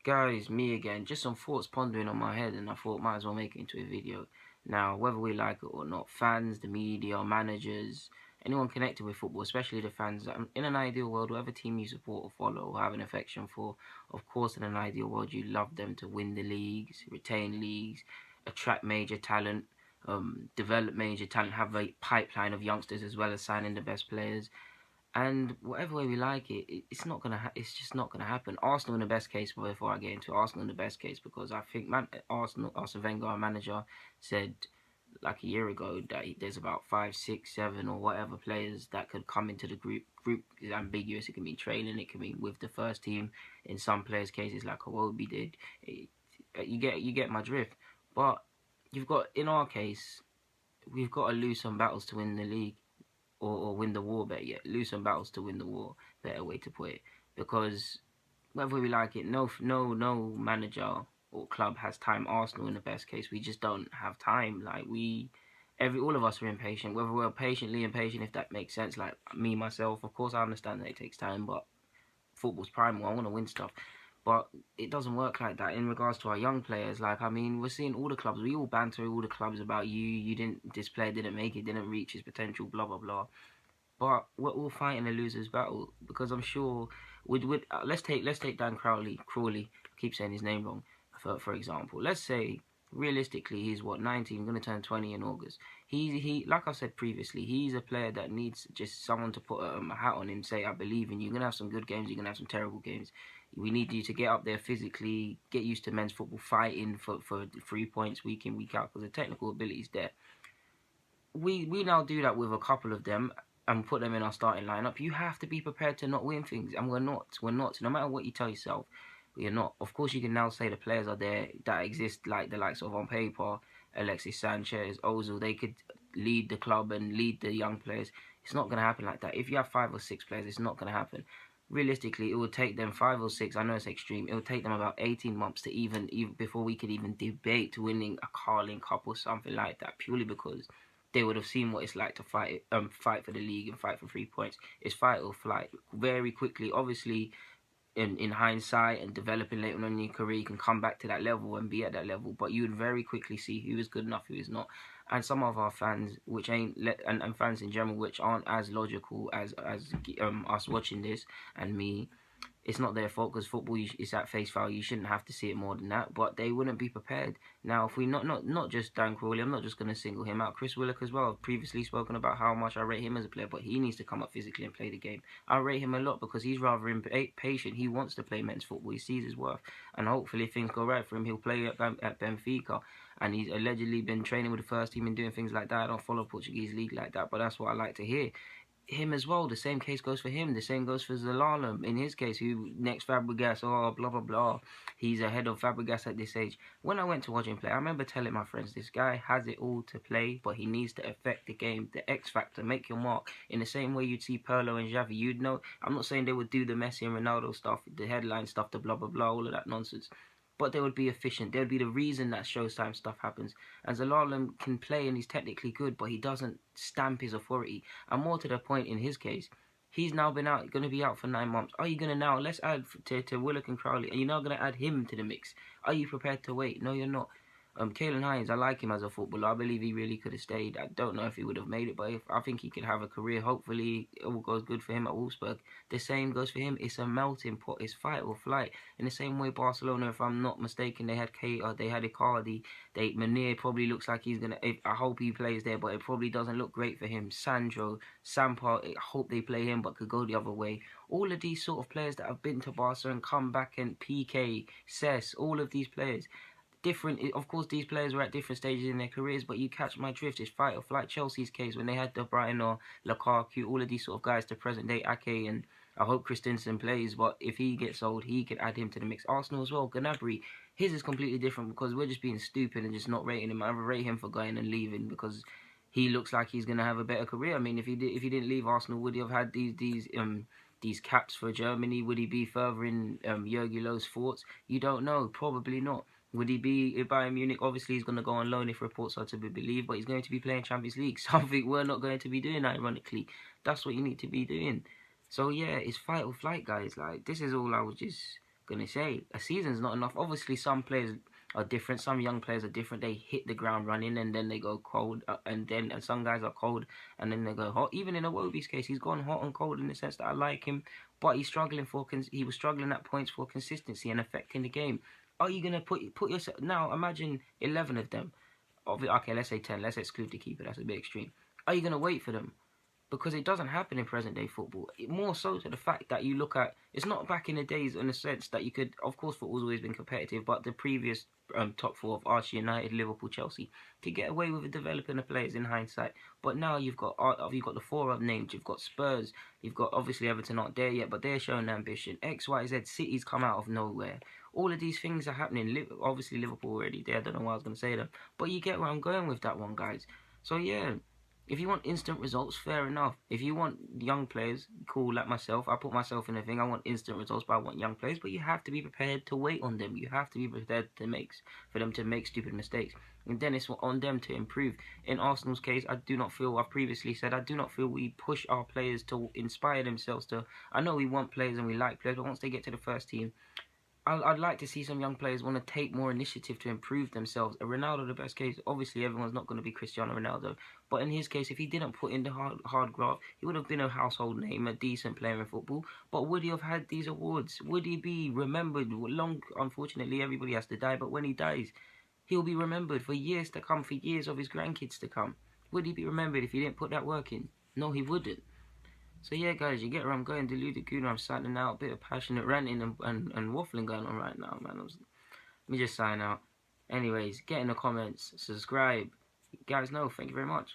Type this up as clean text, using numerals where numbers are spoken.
Guys, me again. Just some thoughts pondering on my head, and I thought might as well make it into a video. Now, whether we like it or not, fans, the media, managers, anyone connected with football, especially the fans, in an ideal world, whatever team you support or follow or have an affection for, of course, in an ideal world, you love them to win the leagues, retain leagues, attract major talent, develop major talent, have a pipeline of youngsters as well as signing the best players. And whatever way we like it, it's not gonna. It's just not gonna happen. Arsenal in the best case. Before I get into Arsenal in the best case, because I think Arsene Wenger, our manager, said like a year ago that there's about 5, 6, 7 or whatever players that could come into the group. Group is ambiguous. It can be training. It can be with the first team. In some players' cases, like Iwobi did, you get my drift. But you've got in our case, we've got to lose some battles to win the league or win the war, better yet, lose some battles to win the war, better way to put it. Because whether we like it, no manager or club has time. Arsenal in the best case, we just don't have time. Like all of us are impatient. Whether we're patiently impatient, if that makes sense. Like me myself, of course, I understand that it takes time, but football's primal. I want to win stuff. But it doesn't work like that in regards to our young players. Like, I mean, we're seeing all the clubs. We all banter all the clubs about you didn't. This player didn't make it. Didn't reach his potential. Blah blah blah. But we're all fighting a loser's battle because I'm sure with let's take Dan Crawley. Keep saying his name wrong. For example, let's say realistically he's what 19, going to turn 20 in August. He like I said previously, he's a player that needs just someone to put a hat on him, say I believe in you. You're gonna have some good games, you're gonna have some terrible games. We need you to get up there physically, get used to men's football, fighting for 3 points week in week out because the technical ability is there. We now do that with a couple of them and put them in our starting lineup. You have to be prepared to not win things, and we're not. We're not. No matter what you tell yourself, we're not. Of course, you can now say the players are there that exist, like the likes of on paper, Alexis Sanchez, Ozil. They could lead the club and lead the young players. It's not going to happen like that. If you have 5 or 6 players, it's not going to happen. Realistically, it would take them 5 or 6. I know it's extreme. It would take them about 18 months to even before we could even debate winning a Carling Cup or something like that. Purely because they would have seen what it's like to fight for the league and fight for 3 points. It's fight or flight very quickly. Obviously, in hindsight and developing later on in your career, you can come back to that level and be at that level. But you would very quickly see who is good enough, who is not. And some of our fans, which ain't and fans in general, which aren't as logical as us watching this and me, it's not their fault because football is at face value. You shouldn't have to see it more than that, but they wouldn't be prepared. Now, if we not just Dan Crawley, I'm not just going to single him out. Chris Willock as well. I've previously spoken about how much I rate him as a player, but he needs to come up physically and play the game. I rate him a lot because he's rather impatient. He wants to play men's football. He sees his worth, and hopefully if things go right for him, he'll play at Benfica. And he's allegedly been training with the first team and doing things like that. I don't follow Portuguese league like that, but that's what I like to hear him as well. The same case goes for him. The same goes for Zalalem. In his case, who next Fabregas, blah blah blah. He's ahead of Fabregas at this age. When I went to watch him play, I remember telling my friends, this guy has it all to play, but he needs to affect the game, the X factor, make your mark. In the same way you'd see Pirlo and Xavi, you'd know. I'm not saying they would do the Messi and Ronaldo stuff, the headline stuff, the blah blah blah, all of that nonsense. But they would be efficient. They would be the reason that Showtime stuff happens. And Zalalem can play and he's technically good, but he doesn't stamp his authority. And more to the point, in his case, he's now been out, going to be out for 9 months. Are you going to now, let's add to Willock and Crowley, are you now going to add him to the mix? Are you prepared to wait? No, you're not. Kalen Hines, I like him as a footballer. I believe he really could have stayed. I don't know if he would have made it, but I think he could have a career. Hopefully, it all goes good for him at Wolfsburg. The same goes for him. It's a melting pot. It's fight or flight. In the same way, Barcelona, if I'm not mistaken, they had they had Icardi. Manir probably looks like he's gonna. I hope he plays there, but it probably doesn't look great for him. Sandro, Sampa, I hope they play him, but could go the other way. All of these sort of players that have been to Barca and come back, and PK, Cess, all of these players. Different, of course, these players were at different stages in their careers, but you catch my drift. It's fight or flight. Chelsea's case, when they had De Bruyne or Lukaku, all of these sort of guys to present day Ake, and I hope Christensen plays, but if he gets old, he could add him to the mix. Arsenal as well, Gnabry, his is completely different because we're just being stupid and just not rating him. I rate him for going and leaving because he looks like he's gonna have a better career. I mean, if he didn't leave Arsenal, would he have had these caps for Germany? Would he be furthering Jurgen Lowe's thoughts? You don't know. Probably not. Would he be at Bayern Munich? Obviously, he's going to go on loan if reports are to be believed, but he's going to be playing Champions League, something we're not going to be doing, ironically. That's what you need to be doing. So, yeah, it's fight or flight, guys. Like, this is all I was just gonna say a season's not enough. Obviously, some players are different. Some young players are different. They hit the ground running and then they go cold, and some guys are cold and then they go hot. Even in Iwobi's case, he's gone hot and cold in the sense that I like him, but he's struggling he was struggling at points for consistency and affecting the game. Are you gonna put yourself now? Imagine 11 of them. Okay, let's say 10. Let's exclude the keeper. That's a bit extreme. Are you gonna wait for them? Because it doesn't happen in present day football. More so to the fact that you look at, it's not back in the days in the sense that you could, of course, football's always been competitive, but the previous top four of Archie United, Liverpool, Chelsea could get away with developing the players in hindsight. But now you've got the four I've named. You've got Spurs. You've got obviously Everton aren't there yet, but they're showing ambition. X, Y, Z. City's come out of nowhere. All of these things are happening. Obviously Liverpool already there. I don't know why I was going to say them, but you get where I'm going with that one, guys. So yeah. If you want instant results, fair enough. If you want young players, cool, like myself, I put myself in the thing. I want instant results, but I want young players. But you have to be prepared to wait on them. You have to be prepared for them to make stupid mistakes. And then it's on them to improve. In Arsenal's case, I do not feel, I've previously said, I do not feel we push our players to inspire themselves to. I know we want players and we like players, but once they get to the first team, I'd like to see some young players want to take more initiative to improve themselves. Ronaldo, the best case, obviously everyone's not going to be Cristiano Ronaldo, but in his case, if he didn't put in the hard graft, he would have been a household name, a decent player in football. But would he have had these awards? Would he be remembered long? Unfortunately, everybody has to die, but when he dies, he'll be remembered for years to come, for years of his grandkids to come. Would he be remembered if he didn't put that work in? No, he wouldn't. So yeah, guys, you get where I'm going. Deluded Kuna, I'm signing out. A bit of passionate ranting and waffling going on right now, man. Let me just sign out. Anyways, get in the comments, subscribe. You guys know, thank you very much.